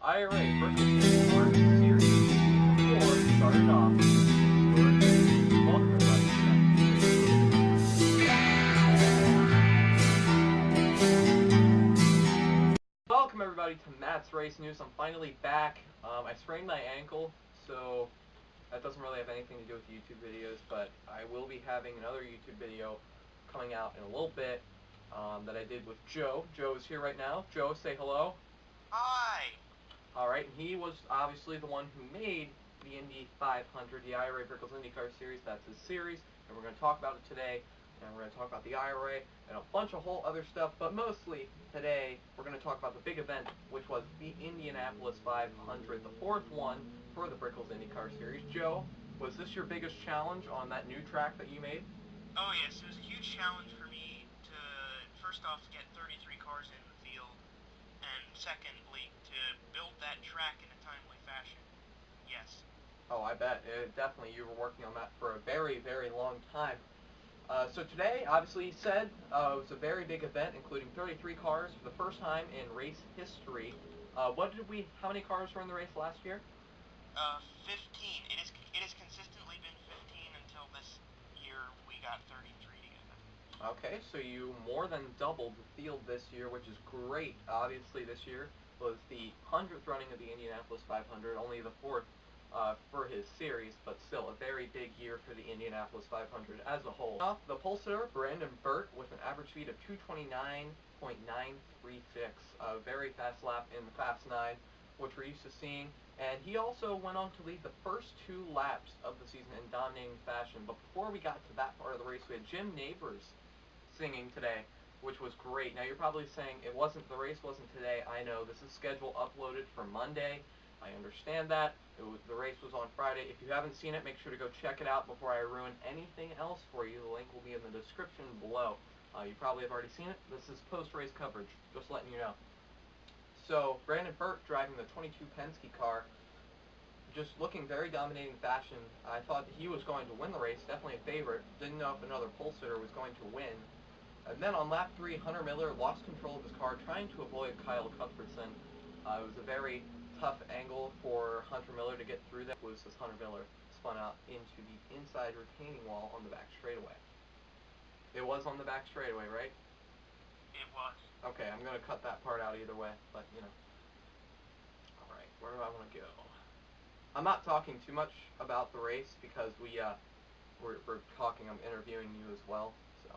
IRA Brickels IndyCar Series Season 4 started off. Welcome everybody. Welcome everybody to Matt's Race News. I'm finally back. I sprained my ankle, so that doesn't really have anything to do with YouTube videos, but I will be having another YouTube video coming out in a little bit that I did with Joe. Joe is here right now. Joe, say hello. Hi. Alright, and he was obviously the one who made the Indy 500, the IRA Brickels IndyCar Series. That's his series, and we're going to talk about it today, and we're going to talk about the IRA and a bunch of whole other stuff, but mostly today we're going to talk about the big event, which was the Indianapolis 500, the fourth one for the Brickels IndyCar Series. Joe, was this your biggest challenge on that new track that you made? Oh yes, it was a huge challenge for me to, first off, get 33 cars in the field, and secondly, to build that track in a timely fashion. Yes. Oh, I bet. Definitely, you were working on that for a very, very long time. So today, obviously, he said it was a very big event, including 33 cars for the first time in race history. How many cars were in the race last year? 15. It has consistently been 15 until this year we got 33 together. Okay, so you more than doubled the field this year, which is great. Obviously, this year was the 100th running of the Indianapolis 500, only the 4th for his series, but still a very big year for the Indianapolis 500 as a whole. The pole sitter, Brandon Burt, with an average speed of 229.936, a very fast lap in the Fast 9, which we're used to seeing. And he also went on to lead the first 2 laps of the season in dominating fashion. But before we got to that part of the race, we had Jim Neighbors singing today, which was great. Now you're probably saying the race wasn't today. I know, this is schedule uploaded for Monday. I understand that. The race was on Friday. If you haven't seen it, make sure to go check it out before I ruin anything else for you. The link will be in the description below. You probably have already seen it. This is post-race coverage, just letting you know. So, Brandon Burt driving the 22 Penske car, just looking very dominating fashion. I thought that he was going to win the race, definitely a favorite. Didn't know if another pole sitter was going to win. And then on lap 3, Hunter Miller lost control of his car, trying to avoid Kyle Cuthbertson. It was a very tough angle for Hunter Miller to get through that. Was as Hunter Miller spun out into the inside retaining wall on the back straightaway. It was on the back straightaway, right? It was. Okay, I'm going to cut that part out either way, but, you know. Alright, where do I want to go? I'm not talking too much about the race because we're talking, I'm interviewing you as well, so.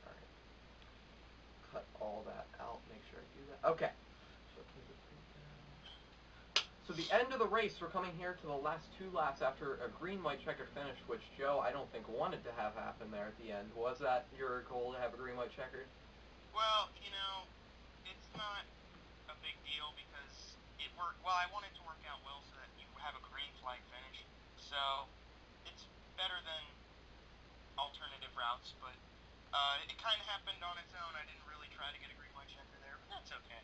Alright. Cut all that out, make sure I do that. Okay. So the end of the race, we're coming here to the last 2 laps after a green-white checkered finish, which Joe, I don't think, wanted to have happen there at the end. Was that your goal, to have a green-white checkered? Well, you know, it's not a big deal because it worked. Well, I wanted to work out well so that you have a green flag finish. So it's better than alternative routes, but it kind of happened on its own. I didn't really try to get a green white checker there, but that's okay.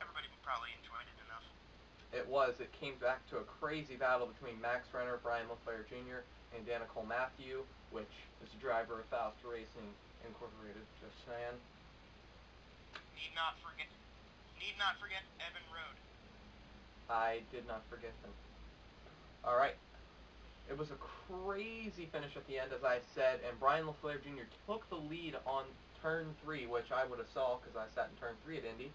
Everybody probably enjoyed it enough. It was. It came back to a crazy battle between Max Renner, Brian LaFleur Jr., and Danica Matthew, which is the driver of Fast Racing Incorporated. Just saying. Need not forget Evan Road. I did not forget him. Alright. It was a crazy finish at the end, as I said, and Brian LaFleur Jr. took the lead on turn 3, which I would have saw because I sat in turn 3 at Indy,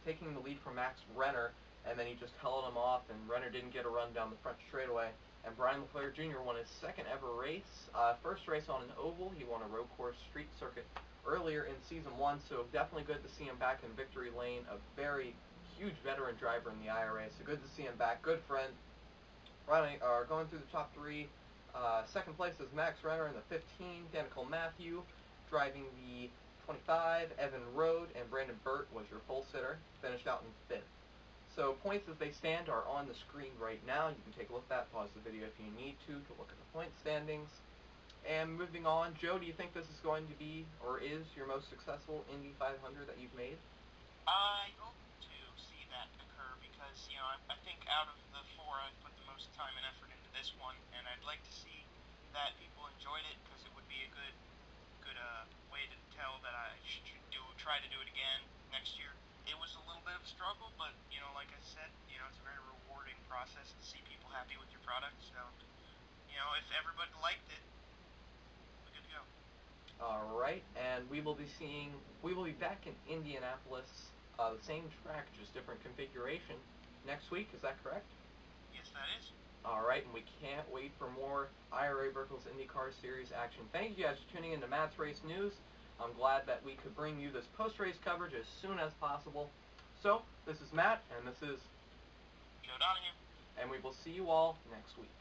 taking the lead from Max Renner, and then he just held him off, and Renner didn't get a run down the front straightaway, and Brian LaFleur Jr. won his second ever race. First race on an oval. He won a road course street circuit earlier in season 1, so definitely good to see him back in victory lane. A very huge veteran driver in the IRA, so good to see him back. Good friend. Going through the top 3. Second place is Max Renner in the 15. Danica Matthew driving the 25. Evan Road and Brandon Burt was your pole sitter. Finished out in 5th. So points as they stand are on the screen right now. You can take a look at that, pause the video if you need to look at the point standings. And moving on, Joe, do you think this is going to be, or is, your most successful Indy 500 that you've made? I hope to see that occur because, you know, I think out of the 4, I've put the most time and effort into this one, and I'd like to see that people enjoyed it because it would be a good way to tell that I should try to do it again next year. It was a little bit of a struggle, but, you know, like I said, process to see people happy with your product. So, if everybody liked it, we're good to go. All right, and we will be back in Indianapolis, the same track, just different configuration next week. Is that correct? Yes, that is. All right, and we can't wait for more IRA Brickels IndyCar Series action. Thank you guys for tuning in to Matt's Race News. I'm glad that we could bring you this post-race coverage as soon as possible. So, this is Matt, and this is Joe Donahue. and we will see you all next week.